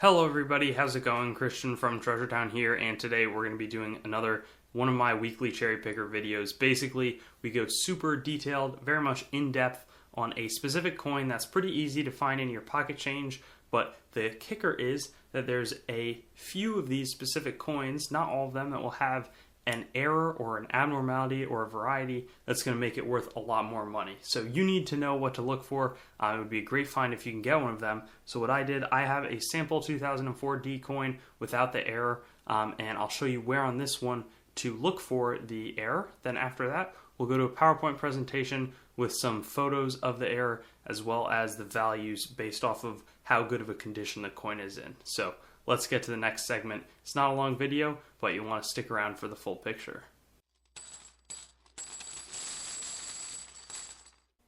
Hello everybody, how's it going? Christian from Treasure Town here, and today we're going to be doing another one of my weekly cherry picker videos. Basically, we go super detailed, very much in-depth on a specific coin that's pretty easy to find in your pocket change, but the kicker is that there's a few of these specific coins, not all of them, that will have an error or an abnormality or a variety that's going to make it worth a lot more money. So you need to know what to look for. It would be a great find if you can get one of them. So what I did, I have a sample 2004 D coin without the error, and I'll show you where on this one to look for the error. Then after that, we'll go to a PowerPoint presentation with some photos of the error as well as the values based off of how good of a condition the coin is in. So let's get to the next segment. It's not a long video, but you want to stick around for the full picture.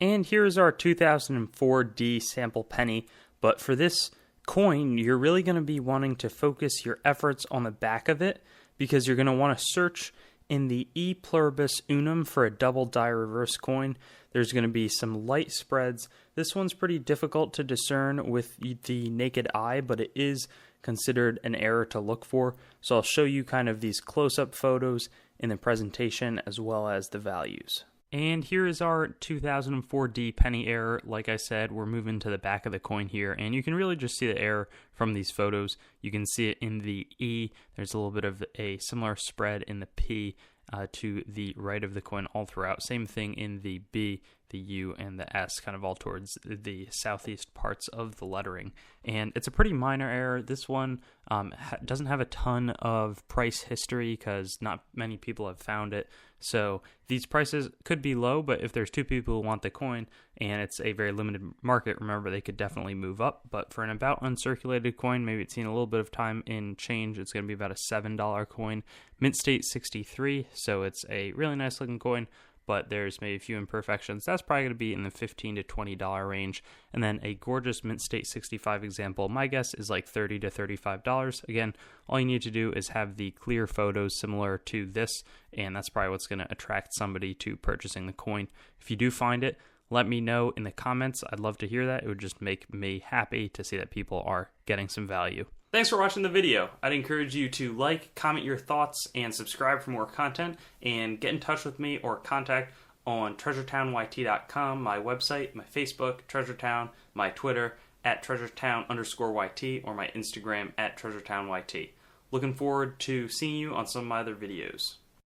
And here's our 2004 D sample penny, but for this coin, you're really going to be wanting to focus your efforts on the back of it because you're going to want to search in the E pluribus unum for a double die reverse coin. There's going to be some light spreads. This one's pretty difficult to discern with the naked eye, but it is considered an error to look for. So I'll show you kind of these close-up photos in the presentation as well as the values. And here is our 2004 D penny error. Like I said, we're moving to the back of the coin here, and you can really just see the error from these photos. You can see it in the E. There's a little bit of a similar spread in the P to the right of the coin all throughout. Same thing in the B, the U, and the S, kind of all towards the southeast parts of the lettering. And it's a pretty minor error. This one doesn't have a ton of price history because not many people have found it. So these prices could be low, but if there's two people who want the coin and it's a very limited market, remember, they could definitely move up. But for an about uncirculated coin, maybe it's seen a little bit of time in change, it's going to be about a $7 coin. Mint state 63, so it's a really nice looking coin, but there's maybe a few imperfections. That's probably going to be in the $15 to $20 range. And then a gorgeous Mint State 65 example, my guess is like $30 to $35. Again, all you need to do is have the clear photos similar to this, and that's probably what's going to attract somebody to purchasing the coin. If you do find it, let me know in the comments. I'd love to hear that. It would just make me happy to see that people are getting some value. Thanks for watching the video. I'd encourage you to like, comment your thoughts, and subscribe for more content, and get in touch with me or contact on treasuretown.yt.com, my website, my Facebook, TreasureTown, my Twitter, @treasuretown_YT, or my Instagram, @treasuretownyt. Looking forward to seeing you on some of my other videos.